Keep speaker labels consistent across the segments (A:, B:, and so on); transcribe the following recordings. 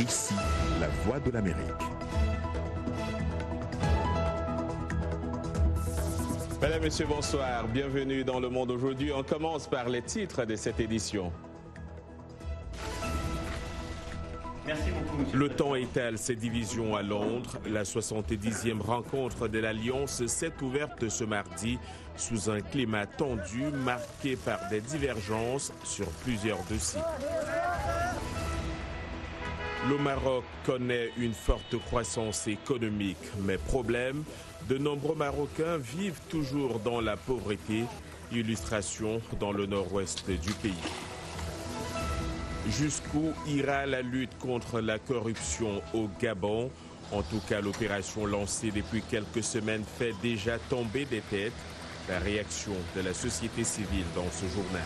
A: Ici, la voix de l'Amérique.
B: Mesdames, Messieurs, bonsoir. Bienvenue dans Le Monde aujourd'hui. On commence par les titres de cette édition.
C: Merci beaucoup, monsieur.
B: L'OTAN étale ses divisions à Londres. La 70e rencontre de l'Alliance s'est ouverte ce mardi sous un climat tendu marqué par des divergences sur plusieurs dossiers. Le Maroc connaît une forte croissance économique, mais problème, de nombreux Marocains vivent toujours dans la pauvreté, illustration dans le nord-ouest du pays. Jusqu'où ira la lutte contre la corruption au Gabon? En tout cas, l'opération lancée depuis quelques semaines fait déjà tomber des têtes. La réaction de la société civile dans ce journal.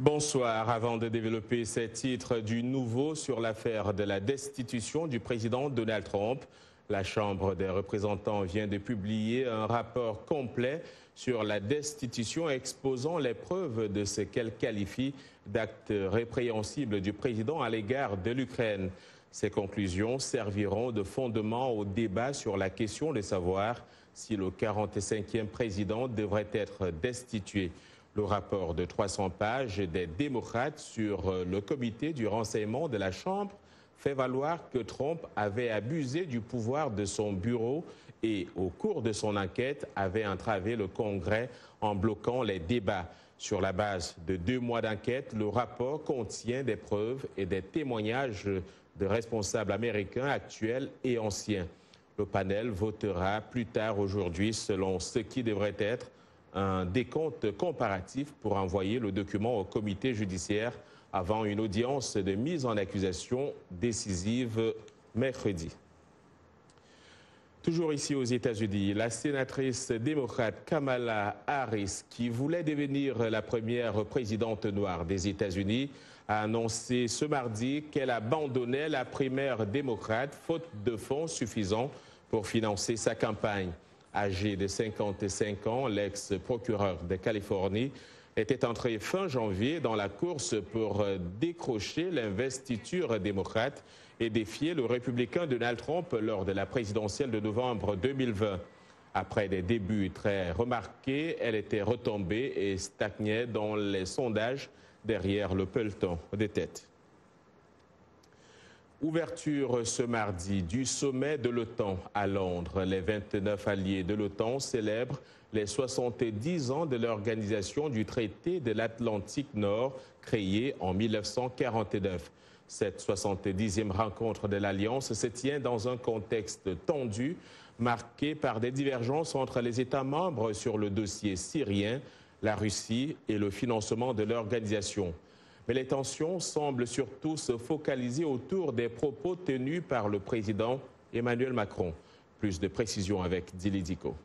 B: Bonsoir. Avant de développer ces titres du nouveau sur l'affaire de la destitution du président Donald Trump, la Chambre des représentants vient de publier un rapport complet sur la destitution exposant les preuves de ce qu'elle qualifie d'actes répréhensibles du président à l'égard de l'Ukraine. Ces conclusions serviront de fondement au débat sur la question de savoir si le 45e président devrait être destitué. Le rapport de 300 pages des démocrates sur le comité du renseignement de la Chambre fait valoir que Trump avait abusé du pouvoir de son bureau et, au cours de son enquête, avait entravé le Congrès en bloquant les débats. Sur la base de 2 mois d'enquête, le rapport contient des preuves et des témoignages de responsables américains actuels et anciens. Le panel votera plus tard aujourd'hui selon ce qui devrait être un décompte comparatif pour envoyer le document au comité judiciaire avant une audience de mise en accusation décisive mercredi. Toujours ici aux États-Unis, la sénatrice démocrate Kamala Harris, qui voulait devenir la première présidente noire des États-Unis, a annoncé ce mardi qu'elle abandonnait la primaire démocrate faute de fonds suffisants pour financer sa campagne. Âgé de 55 ans, l'ex-procureur de Californie était entré fin janvier dans la course pour décrocher l'investiture démocrate et défier le républicain Donald Trump lors de la présidentielle de novembre 2020. Après des débuts très remarqués, elle était retombée et stagnait dans les sondages derrière le peloton de tête. Ouverture ce mardi du sommet de l'OTAN à Londres. Les 29 alliés de l'OTAN célèbrent les 70 ans de l'organisation du traité de l'Atlantique Nord créé en 1949. Cette 70e rencontre de l'Alliance se tient dans un contexte tendu, marqué par des divergences entre les États membres sur le dossier syrien, la Russie et le financement de l'organisation. Mais les tensions semblent surtout se focaliser autour des propos tenus par le président Emmanuel Macron. Plus de précisions avec Dili Diko.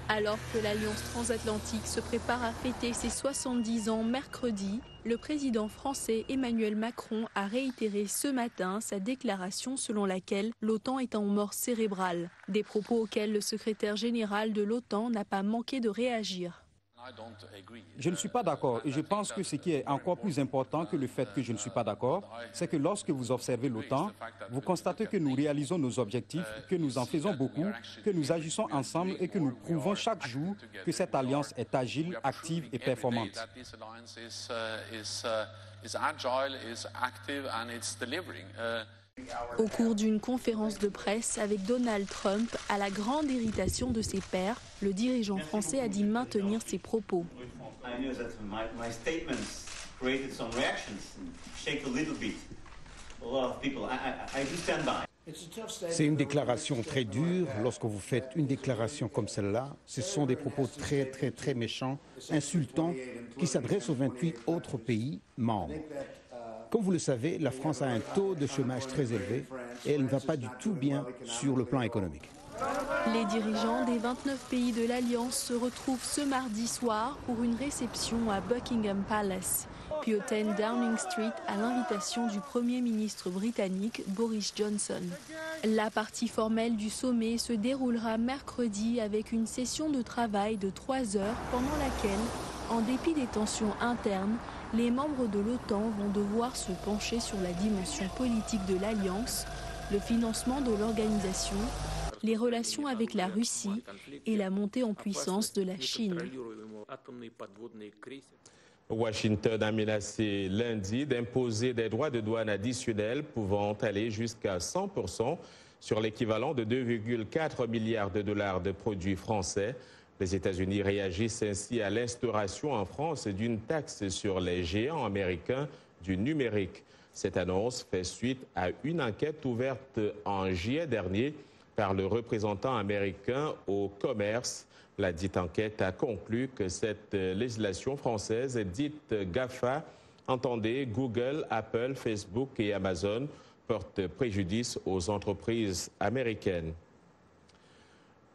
D: Alors que l'Alliance transatlantique se prépare à fêter ses 70 ans mercredi, le président français Emmanuel Macron a réitéré ce matin sa déclaration selon laquelle l'OTAN est en mort cérébrale. Des propos auxquels le secrétaire général de l'OTAN n'a pas manqué de réagir.
E: Je ne suis pas d'accord et je pense que ce qui est encore plus important que le fait que je ne suis pas d'accord, c'est que lorsque vous observez l'OTAN, vous constatez que nous réalisons nos objectifs, que nous en faisons beaucoup, que nous agissons ensemble et que nous prouvons chaque jour que cette alliance est agile, active et performante.
D: Au cours d'une conférence de presse avec Donald Trump, à la grande irritation de ses pairs, le dirigeant français a dit maintenir ses propos.
F: C'est une déclaration très dure. Lorsque vous faites une déclaration comme celle-là, ce sont des propos très méchants, insultants, qui s'adressent aux 28 autres pays membres. Comme vous le savez, la France a un taux de chômage très élevé et elle ne va pas du tout bien sur le plan économique.
D: Les dirigeants des 29 pays de l'Alliance se retrouvent ce mardi soir pour une réception à Buckingham Palace. puis au 10 Downing Street à l'invitation du Premier ministre britannique Boris Johnson. La partie formelle du sommet se déroulera mercredi avec une session de travail de 3 heures pendant laquelle, en dépit des tensions internes, les membres de l'OTAN vont devoir se pencher sur la dimension politique de l'Alliance, le financement de l'organisation, les relations avec la Russie et la montée en puissance de la Chine.
B: Washington a menacé lundi d'imposer des droits de douane additionnels pouvant aller jusqu'à 100% sur l'équivalent de 2,4 milliards de dollars de produits français. Les États-Unis réagissent ainsi à l'instauration en France d'une taxe sur les géants américains du numérique. Cette annonce fait suite à une enquête ouverte en juillet dernier par le représentant américain au commerce. La dite enquête a conclu que cette législation française dite GAFA, entendez Google, Apple, Facebook et Amazon, porte préjudice aux entreprises américaines.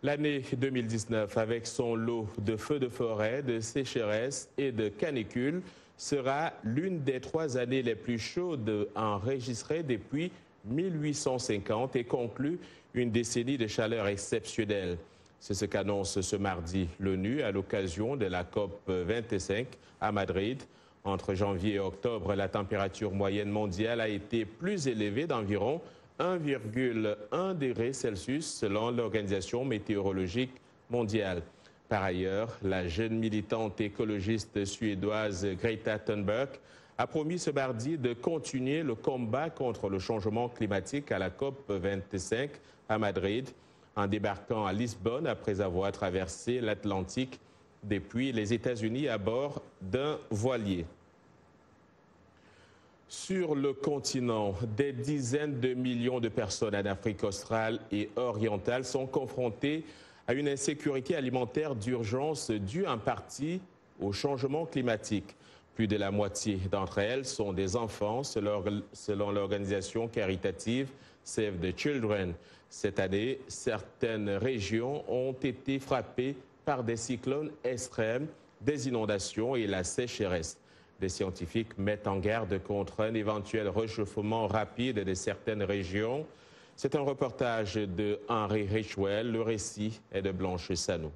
B: L'année 2019, avec son lot de feux de forêt, de sécheresse et de canicules, sera l'une des 3 années les plus chaudes enregistrées depuis 1850 et conclut une décennie de chaleur exceptionnelle. C'est ce qu'annonce ce mardi l'ONU à l'occasion de la COP 25 à Madrid. Entre janvier et octobre, la température moyenne mondiale a été plus élevée d'environ 1,1 degré Celsius selon l'Organisation météorologique mondiale. Par ailleurs, la jeune militante écologiste suédoise Greta Thunberg a promis ce mardi de continuer le combat contre le changement climatique à la COP 25 à Madrid, en débarquant à Lisbonne après avoir traversé l'Atlantique depuis les États-Unis à bord d'un voilier. Sur le continent, des dizaines de millions de personnes en Afrique australe et orientale sont confrontées à une insécurité alimentaire d'urgence due en partie au changement climatique. Plus de la moitié d'entre elles sont des enfants, selon l'organisation caritative Save the Children. Cette année, certaines régions ont été frappées par des cyclones extrêmes, des inondations et la sécheresse. Des scientifiques mettent en garde contre un éventuel réchauffement rapide de certaines régions. C'est un reportage de Henry Richwell. Le récit est de Blanche Sano.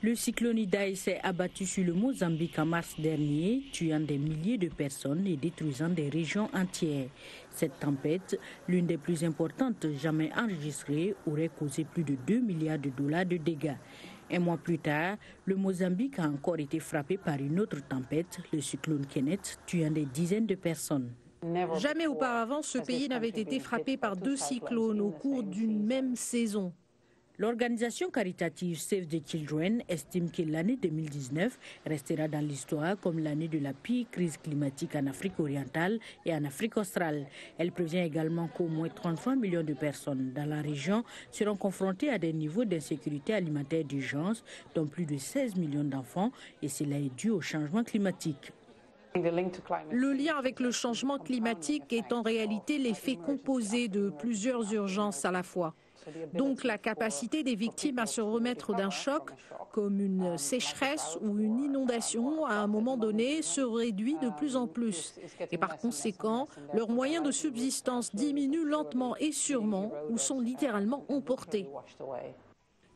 G: Le cyclone Idai s'est abattu sur le Mozambique en mars dernier, tuant des milliers de personnes et détruisant des régions entières. Cette tempête, l'une des plus importantes jamais enregistrées, aurait causé plus de 2 milliards de dollars de dégâts. Un mois plus tard, le Mozambique a encore été frappé par une autre tempête, le cyclone Kenneth, tuant des dizaines de personnes.
H: Jamais auparavant, ce pays n'avait été frappé par 2 cyclones au cours d'une même saison.
G: L'organisation caritative Save the Children estime que l'année 2019 restera dans l'histoire comme l'année de la pire crise climatique en Afrique orientale et en Afrique australe. Elle prévient également qu'au moins 33 millions de personnes dans la région seront confrontées à des niveaux d'insécurité alimentaire d'urgence, dont plus de 16 millions d'enfants, et cela est dû au changement climatique.
H: Le lien avec le changement climatique est en réalité l'effet composé de plusieurs urgences à la fois. Donc la capacité des victimes à se remettre d'un choc, comme une sécheresse ou une inondation, à un moment donné, se réduit de plus en plus. Et par conséquent, leurs moyens de subsistance diminuent lentement et sûrement ou sont littéralement emportés.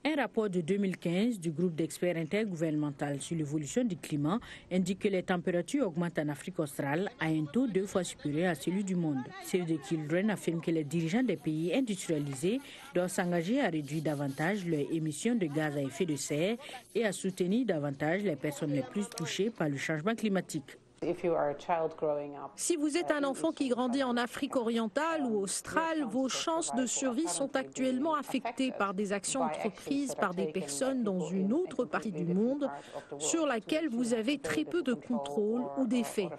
G: Un rapport de 2015 du groupe d'experts intergouvernemental sur l'évolution du climat indique que les températures augmentent en Afrique australe à un taux 2 fois supérieur à celui du monde. Save the Children affirme que les dirigeants des pays industrialisés doivent s'engager à réduire davantage leurs émissions de gaz à effet de serre et à soutenir davantage les personnes les plus touchées par le changement climatique.
H: Si vous êtes un enfant qui grandit en Afrique orientale ou australe, vos chances de survie sont actuellement affectées par des actions entreprises par des personnes dans une autre partie du monde sur laquelle vous avez très peu de contrôle ou d'effet.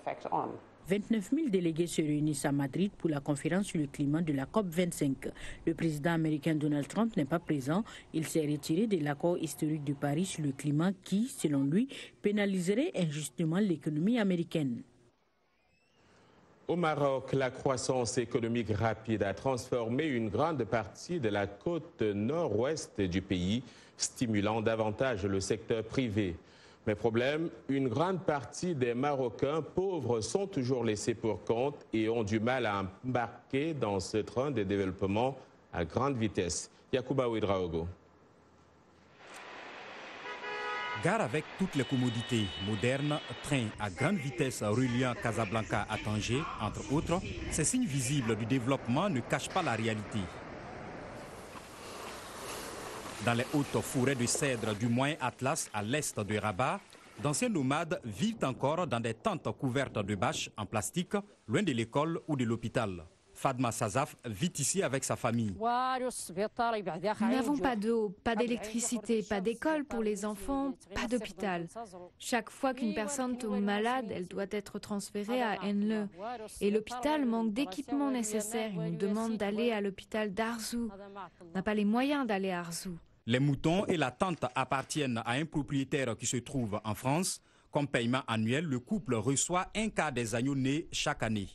G: 29 000 délégués se réunissent à Madrid pour la conférence sur le climat de la COP 25. Le président américain Donald Trump n'est pas présent. Il s'est retiré de l'accord historique de Paris sur le climat qui, selon lui, pénaliserait injustement l'économie américaine.
B: Au Maroc, la croissance économique rapide a transformé une grande partie de la côte nord-ouest du pays, stimulant davantage le secteur privé. Mais problème, une grande partie des Marocains pauvres sont toujours laissés pour compte et ont du mal à embarquer dans ce train de développement à grande vitesse. Yacouba Ouedraogo.
E: Gare avec toutes les commodités modernes, train à grande vitesse reliant Casablanca à Tanger, entre autres, ces signes visibles du développement ne cachent pas la réalité. Dans les hautes forêts de cèdres du Moyen Atlas à l'est de Rabat, d'anciens nomades vivent encore dans des tentes couvertes de bâches en plastique, loin de l'école ou de l'hôpital. Fadma Sazaf vit ici avec sa famille.
I: Nous n'avons pas d'eau, pas d'électricité, pas d'école pour les enfants, pas d'hôpital. Chaque fois qu'une personne tombe malade, elle doit être transférée à Enle. Et l'hôpital manque d'équipements nécessaires. Il nous demande d'aller à l'hôpital d'Arzou. On n'a pas les moyens d'aller à Arzou.
E: Les moutons et la tente appartiennent à un propriétaire qui se trouve en France. Comme paiement annuel, le couple reçoit un quart des agneaux nés chaque année.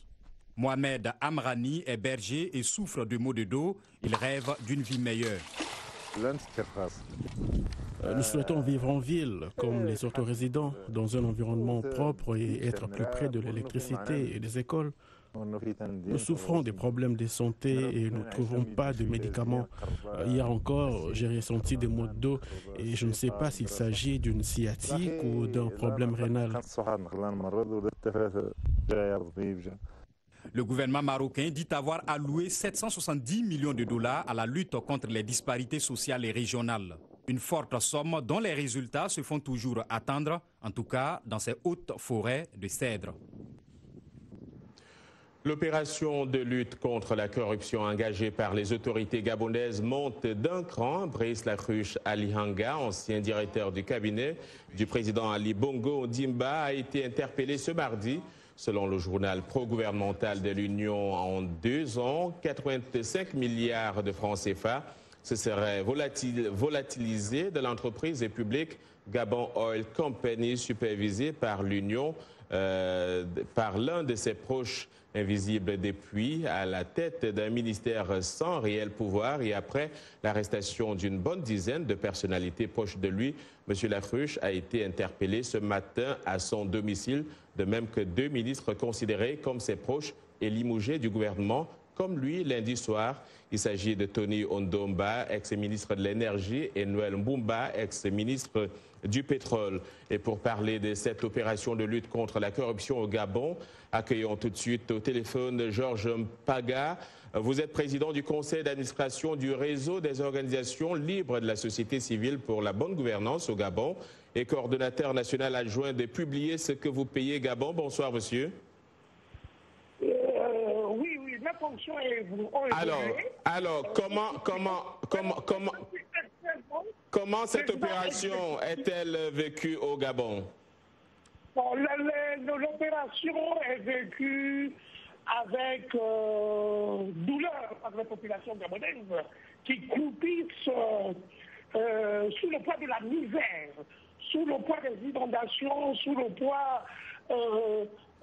E: Mohamed Amrani est berger et souffre de maux de dos. Il rêve d'une vie meilleure.
J: Nous souhaitons vivre en ville, comme les autres résidents, dans un environnement propre et être plus près de l'électricité et des écoles. Nous souffrons des problèmes de santé et nous ne trouvons pas de médicaments. Hier encore, j'ai ressenti des maux de dos et je ne sais pas s'il s'agit d'une sciatique ou d'un problème rénal.
E: Le gouvernement marocain dit avoir alloué 770 millions de dollars à la lutte contre les disparités sociales et régionales. Une forte somme dont les résultats se font toujours attendre, en tout cas dans ces hautes forêts de cèdres.
B: L'opération de lutte contre la corruption engagée par les autorités gabonaises monte d'un cran. Brice Lacruche Alihanga, ancien directeur du cabinet du président Ali Bongo Ondimba, a été interpellé ce mardi. Selon le journal pro-gouvernemental de l'Union, en 2 ans, 85 milliards de francs CFA se seraient volatilisés de l'entreprise publique Gabon Oil Company, supervisée par l'Union, par l'un de ses proches invisibles depuis, à la tête d'un ministère sans réel pouvoir et après l'arrestation d'une bonne dizaine de personnalités proches de lui. M. Lacruche a été interpellé ce matin à son domicile, de même que 2 ministres considérés comme ses proches et limogés du gouvernement, comme lui lundi soir. Il s'agit de Tony Ondomba, ex-ministre de l'Énergie, et Noël Mbumba, ex-ministre du Pétrole. Et pour parler de cette opération de lutte contre la corruption au Gabon, accueillons tout de suite au téléphone Georges Mpaga. Vous êtes président du conseil d'administration du réseau des organisations libres de la société civile pour la bonne gouvernance au Gabon et coordonnateur national adjoint de Publier ce que vous payez Gabon. Bonsoir, monsieur.
K: Oui, ma fonction est...
B: Alors, comment cette opération est-elle vécue au Gabon?
K: Bon, l'opération est vécue avec douleur par la population gabonaise qui croupissent sous le poids de la misère, sous le poids des inondations, sous le poids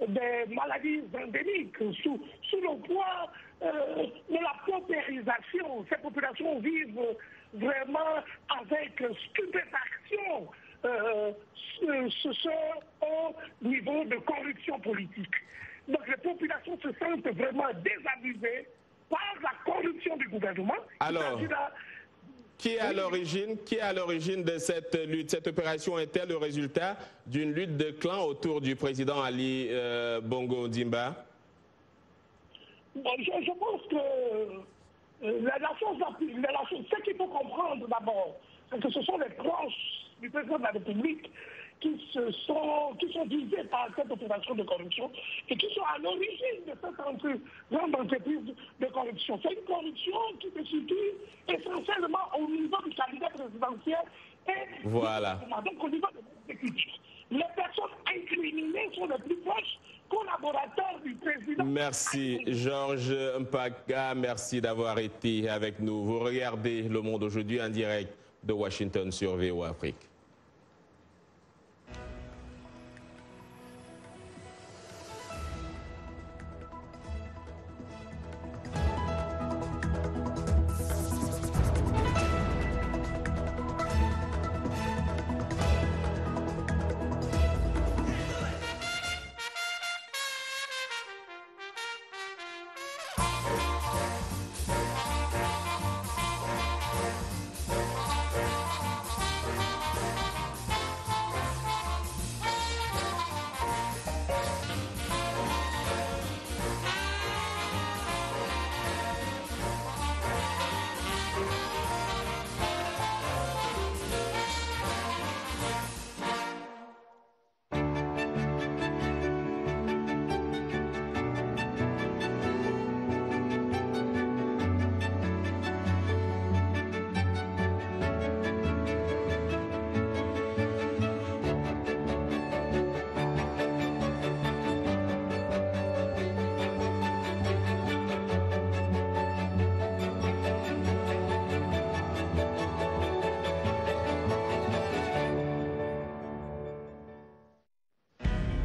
K: des maladies endémiques, sous le poids de la paupérisation. Ces populations vivent vraiment avec stupéfaction ce au niveau de corruption politique. Donc les populations se sentent vraiment désabusées par la corruption du gouvernement.
B: Alors, qui est à l'origine de cette lutte? Cette opération est-elle le résultat d'une lutte de clans autour du président Ali Bongo Ondimba?
K: Bon, je pense que ce qu'il faut comprendre d'abord, c'est que ce sont les proches du président de la République qui sont visés par cette opération de corruption et qui sont à l'origine de cette grande entreprise de corruption. C'est une corruption qui se situe essentiellement au niveau du cabinet présidentiel et
B: voilà.
K: Donc au niveau de l'exécutif. Les personnes incriminées sont les plus proches collaborateurs du président.
B: Merci Georges Mpaga, merci d'avoir été avec nous. Vous regardez Le Monde aujourd'hui en direct de Washington sur VOA Afrique.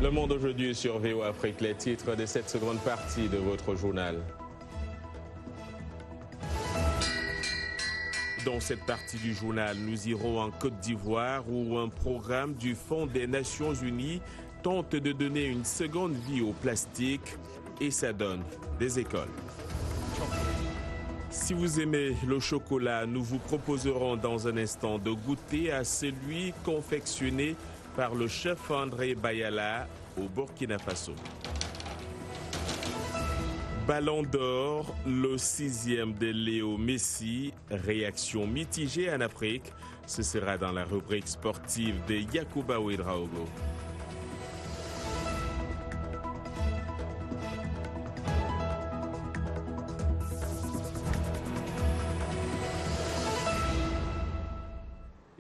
B: Le Monde aujourd'hui sur VOA Afrique, les titres de cette seconde partie de votre journal. Dans cette partie du journal, nous irons en Côte d'Ivoire où un programme du Fonds des Nations Unies tente de donner une seconde vie au plastique et ça donne des écoles. Si vous aimez le chocolat, nous vous proposerons dans un instant de goûter à celui confectionné par le chef André Bayala au Burkina Faso. Ballon d'or, le 6e de Léo Messi, réaction mitigée en Afrique. Ce sera dans la rubrique sportive de Yacouba Ouedraogo.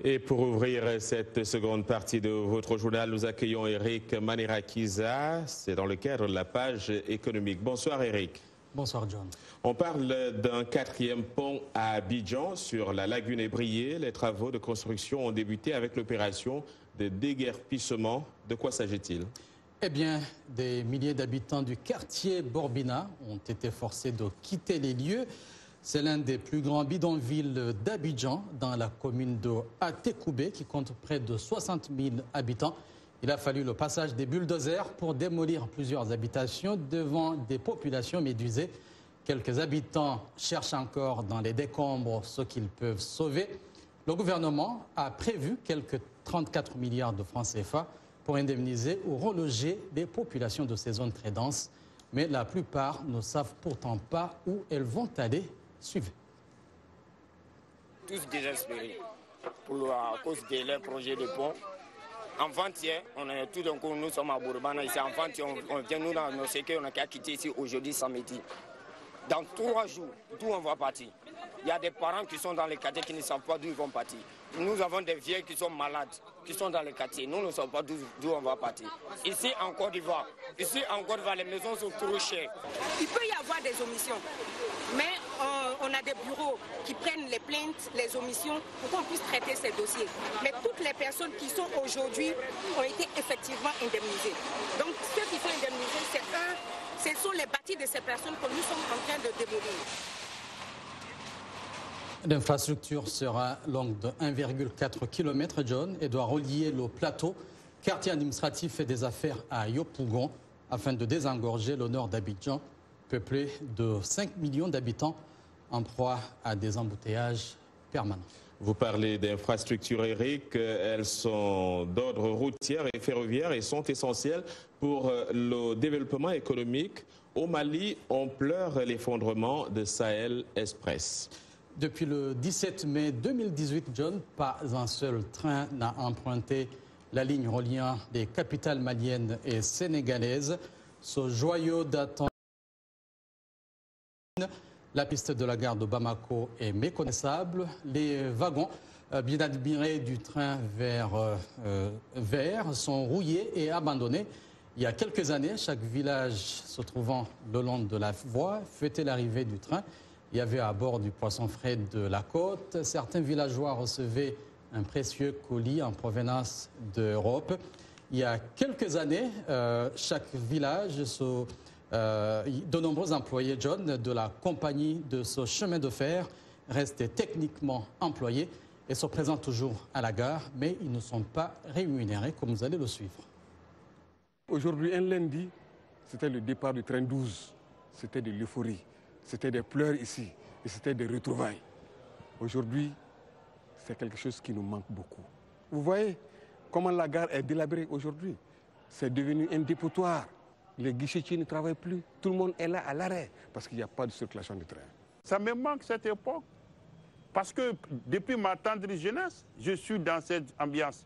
B: Et pour ouvrir cette seconde partie de votre journal, nous accueillons Eric Manirakiza. C'est dans le cadre de la page économique. Bonsoir Eric.
L: Bonsoir John.
B: On parle d'un 4e pont à Abidjan sur la lagune Ébrié. Les travaux de construction ont débuté avec l'opération de déguerpissement. De quoi s'agit-il?
L: Eh bien, des milliers d'habitants du quartier Borbina ont été forcés de quitter les lieux. C'est l'un des plus grands bidonvilles d'Abidjan, dans la commune de Atekoubé, qui compte près de 60 000 habitants. Il a fallu le passage des bulldozers pour démolir plusieurs habitations devant des populations médusées. Quelques habitants cherchent encore dans les décombres ce qu'ils peuvent sauver. Le gouvernement a prévu quelques 34 milliards de francs CFA pour indemniser ou reloger des populations de ces zones très denses. Mais la plupart ne savent pourtant pas où elles vont aller. Suivez.
M: Tous désespérés à cause de leur projet de pont. Avant-hier, on est tout d'un coup, nous sommes à Bourbana ici. Avant-hier, on vient nous dans nos séquelles, on a qu'à quitter ici aujourd'hui samedi. Dans 3 jours, d'où on va partir? Il y a des parents qui sont dans les quartiers qui ne savent pas d'où ils vont partir. Nous avons des vieilles qui sont malades, qui sont dans les quartiers. Nous ne savons pas d'où on va partir. Ici en Côte d'Ivoire, les maisons sont trop chères.
N: Il peut y avoir des omissions, mais on a des bureaux qui prennent les plaintes, les omissions, pour qu'on puisse traiter ces dossiers. Mais toutes les personnes qui sont aujourd'hui ont été effectivement indemnisées. Donc ceux qui sont indemnisés, ce sont les bâtis de ces personnes que nous sommes en train de démolir.
L: L'infrastructure sera longue de 1,4 km, John, et doit relier le plateau, quartier administratif et des affaires à Yopougon, afin de désengorger le nord d'Abidjan, peuplé de 5 millions d'habitants en proie à des embouteillages permanents.
B: Vous parlez d'infrastructures, Eric. Elles sont d'ordre routier et ferroviaire et sont essentielles pour le développement économique. Au Mali, on pleure l'effondrement de Sahel Express.
L: Depuis le 17 mai 2018, John, pas un seul train n'a emprunté la ligne reliant les capitales maliennes et sénégalaises. Ce joyau datant la piste de la gare de Bamako est méconnaissable. Les wagons bien admirés du train vert sont rouillés et abandonnés. Il y a quelques années, chaque village se trouvant le long de la voie fêtait l'arrivée du train. Il y avait à bord du poisson frais de la côte. Certains villageois recevaient un précieux colis en provenance d'Europe. Il y a quelques années, chaque village, de nombreux employés, John, de la compagnie de ce chemin de fer restaient techniquement employés et se présentent toujours à la gare, mais ils ne sont pas rémunérés, comme vous allez le suivre.
O: Aujourd'hui, un lundi, c'était le départ du train 12. C'était de l'euphorie. C'était des pleurs ici et c'était des retrouvailles. Aujourd'hui, c'est quelque chose qui nous manque beaucoup. Vous voyez comment la gare est délabrée aujourd'hui. C'est devenu un dépotoir. Les guichetiers ne travaillent plus. Tout le monde est là à l'arrêt parce qu'il n'y a pas de circulation de train.
P: Ça me manque cette époque parce que depuis ma tendre jeunesse, je suis dans cette ambiance.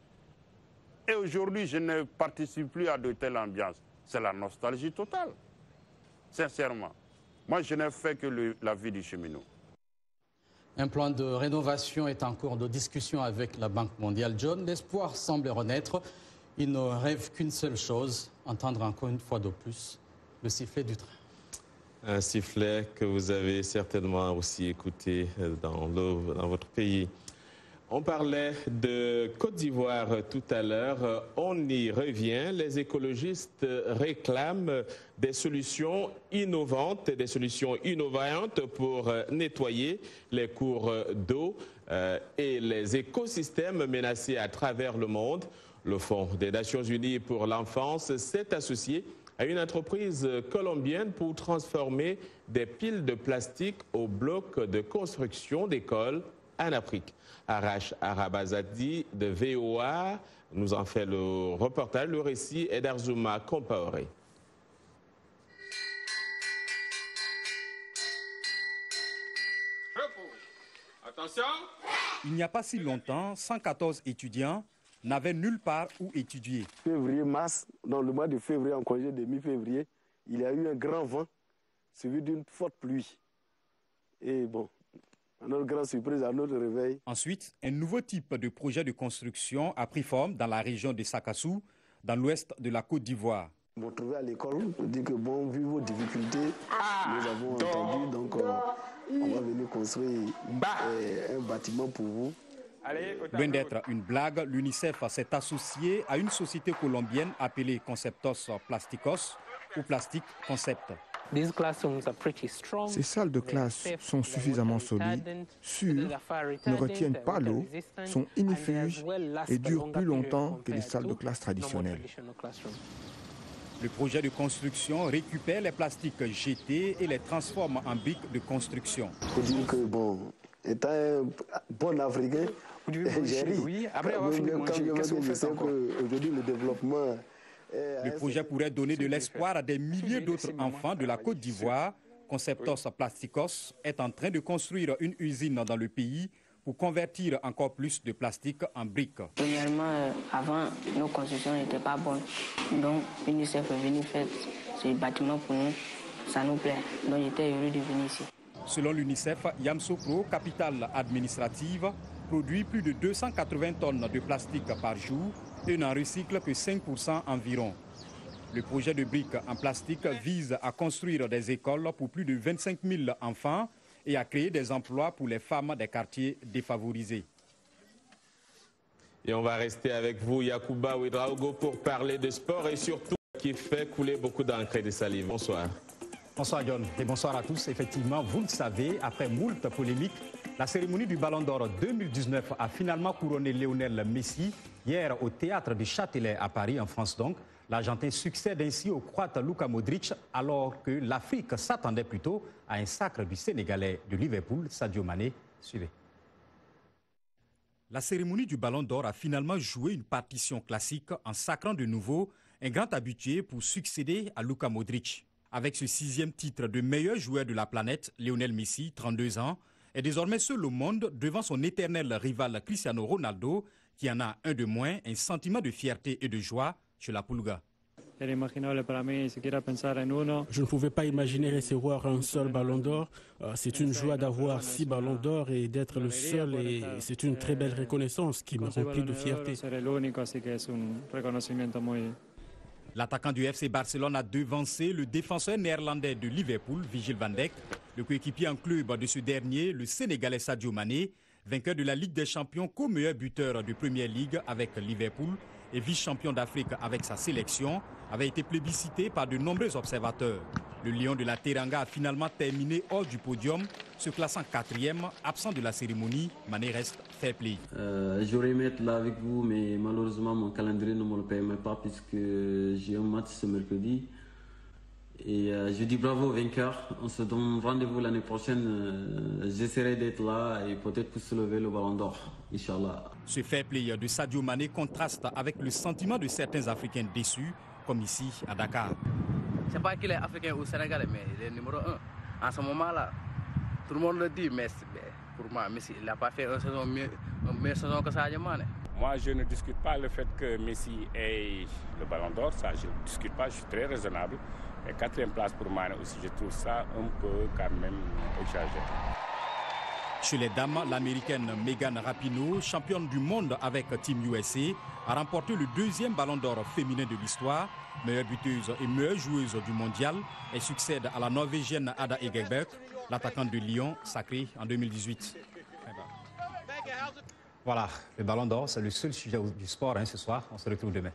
P: Et aujourd'hui, je ne participe plus à de telles ambiances. C'est la nostalgie totale, sincèrement. Moi, je n'ai fait que la vie du cheminot.
L: Un plan de rénovation est en cours de discussion avec la Banque mondiale. John, l'espoir semble renaître. Il ne rêve qu'une seule chose, entendre encore une fois de plus le sifflet du train.
B: Un sifflet que vous avez certainement aussi écouté dans votre pays. On parlait de Côte d'Ivoire tout à l'heure, on y revient. Les écologistes réclament des solutions innovantes, des solutions innovantes pour nettoyer les cours d'eau et les écosystèmes menacés à travers le monde. Le Fonds des Nations Unies pour l'enfance s'est associé à une entreprise colombienne pour transformer des piles de plastique au bloc de construction d'écoles en Afrique. Arash Arabazadi de VOA nous en fait le reportage. Le récit est d'Arzouma Compaoré.
Q: Attention.
E: Il n'y a pas si longtemps, 114 étudiants n'avaient nulle part où étudier.
R: Février-mars, dans le mois de février, en congé de mi-février, il y a eu un grand vent suivi d'une forte pluie. Et bon, à notre grande surprise, à notre réveil.
E: Ensuite, un nouveau type de projet de construction a pris forme dans la région de Sakassou, dans l'ouest de la Côte d'Ivoire.
R: Ils m'ont trouvé à l'école, on dit que bon, vu vos difficultés, nous avons entendu, donc on va venir construire un bâtiment pour vous.
E: Loin d'être une blague, l'UNICEF s'est associé à une société colombienne appelée Conceptos Plasticos ou Plastic Concept.
S: Ces salles de classe sont suffisamment solides, sûres, ne retiennent pas l'eau, sont ignifuges et durent plus longtemps que les salles de classe traditionnelles.
E: Le projet de construction récupère les plastiques jetés et les transforme en briques de construction.
R: Il faut dire que, bon, étant un bon Africain,
Q: oui, après avoir fini de manger, qu'est-ce que vous faites encore?
R: Aujourd'hui, le développement...
E: Le projet pourrait donner de l'espoir à des milliers d'autres enfants de la Côte d'Ivoire. Conceptos Plasticos est en train de construire une usine dans le pays pour convertir encore plus de plastique en briques.
T: Premièrement, avant, nos constructions n'étaient pas bonnes. Donc, l'UNICEF est venu faire ce bâtiment pour nous. Ça nous plaît. Donc, j'étais heureux de venir ici.
E: Selon l'UNICEF, Yamoussoukro, capitale administrative, produit plus de 280 tonnes de plastique par jour et n'en recycle que 5% environ. Le projet de briques en plastique vise à construire des écoles pour plus de 25 000 enfants et à créer des emplois pour les femmes des quartiers défavorisés.
B: Et on va rester avec vous, Yacouba Ouedraogo, pour parler de sport et surtout qui fait couler beaucoup d'encre et de salive. Bonsoir.
E: Bonsoir John et bonsoir à tous. Effectivement, vous le savez, après moult polémiques, la cérémonie du Ballon d'Or 2019 a finalement couronné Lionel Messi hier au théâtre du Châtelet à Paris, en France donc. L'Argentin succède ainsi au croate Luka Modric alors que l'Afrique s'attendait plutôt à un sacre du Sénégalais de Liverpool, Sadio Mané. Suivez. La cérémonie du Ballon d'Or a finalement joué une partition classique en sacrant de nouveau un grand habitué pour succéder à Luka Modric. Avec ce 6e titre de meilleur joueur de la planète, Lionel Messi, 32 ans, est désormais seul au monde devant son éternel rival Cristiano Ronaldo, qui en a un de moins, un sentiment de fierté et de joie chez la Pulga.
J: Je ne pouvais pas imaginer recevoir un seul ballon d'or. C'est une joie d'avoir 6 ballons d'or et d'être le seul, et c'est une très belle reconnaissance qui me remplit de fierté.
E: L'attaquant du FC Barcelone a devancé le défenseur néerlandais de Liverpool, Virgil van Dijk, le coéquipier en club de ce dernier, le Sénégalais Sadio Mané, vainqueur de la Ligue des Champions co-meilleur buteur de Premier League avec Liverpool et vice-champion d'Afrique avec sa sélection, avait été plébiscité par de nombreux observateurs. Le Lion de la Teranga a finalement terminé hors du podium, se classant 4e, absent de la cérémonie. Mané reste fair play.
U: J'aurais aimé être là avec vous, mais malheureusement mon calendrier ne me le permet pas puisque j'ai un match ce mercredi. Et je dis bravo aux vainqueurs. On se donne rendez-vous l'année prochaine. J'essaierai d'être là et peut-être pour soulever le ballon d'or, Inch'Allah.
E: Ce fair play de Sadio Mané contraste avec le sentiment de certains Africains déçus, comme ici à Dakar.
V: Je ne sais pas qu'il est africain ou sénégalais, mais il est numéro 1. En ce moment-là, tout le monde le dit, mais pour moi, Messi, il n'a pas fait une meilleure saison que Sadio Mané.
W: Moi, je ne discute pas le fait que Messi ait le ballon d'or, ça je ne discute pas, je suis très raisonnable. Et 4e place pour Mané aussi, je trouve ça un peu quand même exagéré.
E: Chez les dames, l'américaine Megan Rapinoe, championne du monde avec Team USA, a remporté le 2e ballon d'or féminin de l'histoire, meilleure buteuse et meilleure joueuse du mondial. Elle succède à la norvégienne Ada Egeberg, l'attaquante de Lyon, sacrée en 2018.
A: Voilà, le Ballon d'Or, c'est le seul sujet du sport ce soir. On se retrouve demain.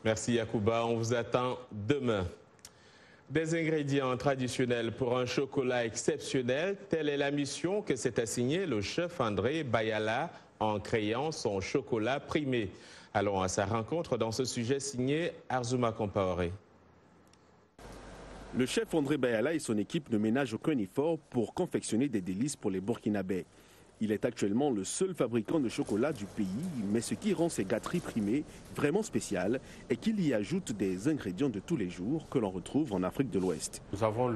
B: Merci Yacouba, on vous attend demain. Des ingrédients traditionnels pour un chocolat exceptionnel, telle est la mission que s'est assignée le chef André Bayala en créant son chocolat primé. Allons à sa rencontre dans ce sujet signé Arzouma Compaoré.
C: Le chef André Bayala et son équipe ne ménagent aucun effort pour confectionner des délices pour les Burkinabés. Il est actuellement le seul fabricant de chocolat du pays, mais ce qui rend ces gâteries primées vraiment spéciales est qu'il y ajoute des ingrédients de tous les jours que l'on retrouve en Afrique de l'Ouest.
F: Nous avons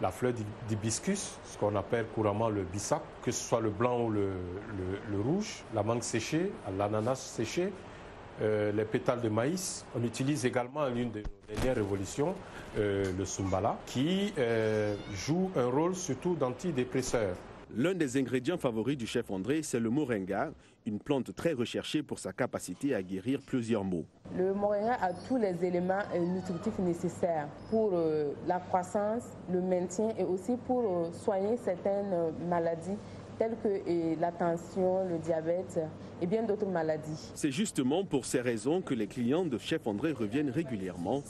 F: la fleur d'hibiscus, ce qu'on appelle couramment le bissap, que ce soit le blanc ou le rouge, la mangue séchée, l'ananas séché, les pétales de maïs. On utilise également l'une des dernières révolutions, le sumbala, qui joue un rôle surtout d'antidépresseur.
C: L'un des ingrédients favoris du chef André, c'est le moringa, une plante très recherchée pour sa capacité à guérir plusieurs maux.
X: Le moringa a tous les éléments nutritifs nécessaires pour la croissance, le maintien et aussi pour soigner certaines maladies telles que la tension, le diabète et bien d'autres maladies.
C: C'est justement pour ces raisons que les clients de chef André reviennent régulièrement.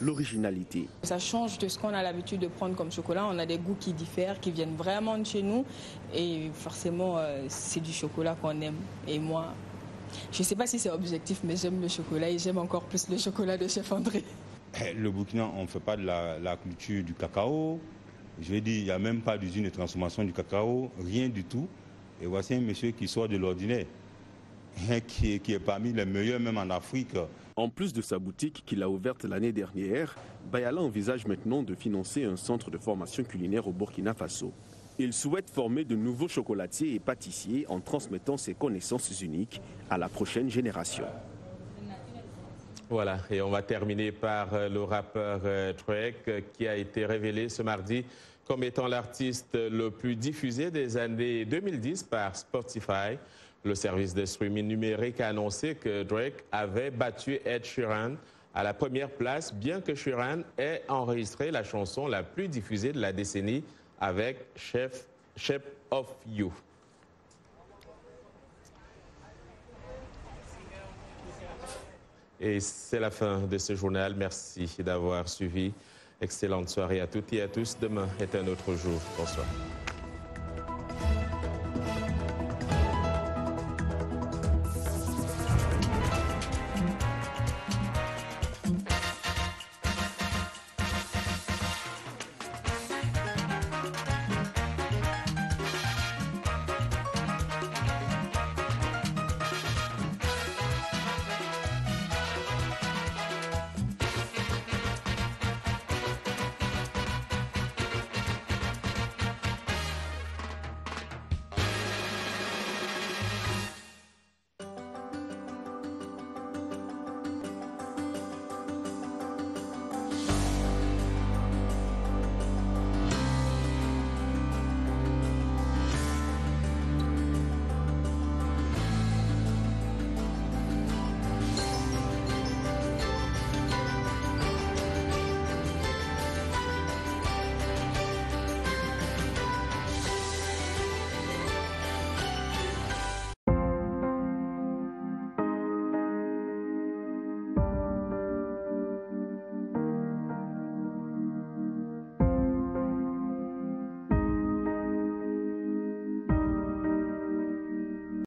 C: L'originalité.
X: Ça change de ce qu'on a l'habitude de prendre comme chocolat. On a des goûts qui diffèrent, qui viennent vraiment de chez nous. Et forcément, c'est du chocolat qu'on aime. Et moi, je ne sais pas si c'est objectif, mais j'aime le chocolat et j'aime encore plus le chocolat de chef André.
Y: Le Burkina, on ne fait pas de la culture du cacao. Je veux dire, il n'y a même pas d'usine de transformation du cacao, rien du tout. Et voici un monsieur qui sort de l'ordinaire, qui est parmi les meilleurs même en Afrique.
C: En plus de sa boutique qu'il a ouverte l'année dernière, Bayala envisage maintenant de financer un centre de formation culinaire au Burkina Faso. Il souhaite former de nouveaux chocolatiers et pâtissiers en transmettant ses connaissances uniques à la prochaine génération.
B: Voilà, et on va terminer par le rappeur Drake qui a été révélé ce mardi comme étant l'artiste le plus diffusé des années 2010 par Spotify. Le service de streaming numérique a annoncé que Drake avait battu Ed Sheeran à la première place, bien que Sheeran ait enregistré la chanson la plus diffusée de la décennie avec Shape of You. Et c'est la fin de ce journal. Merci d'avoir suivi. Excellente soirée à toutes et à tous. Demain est un autre jour. Bonsoir.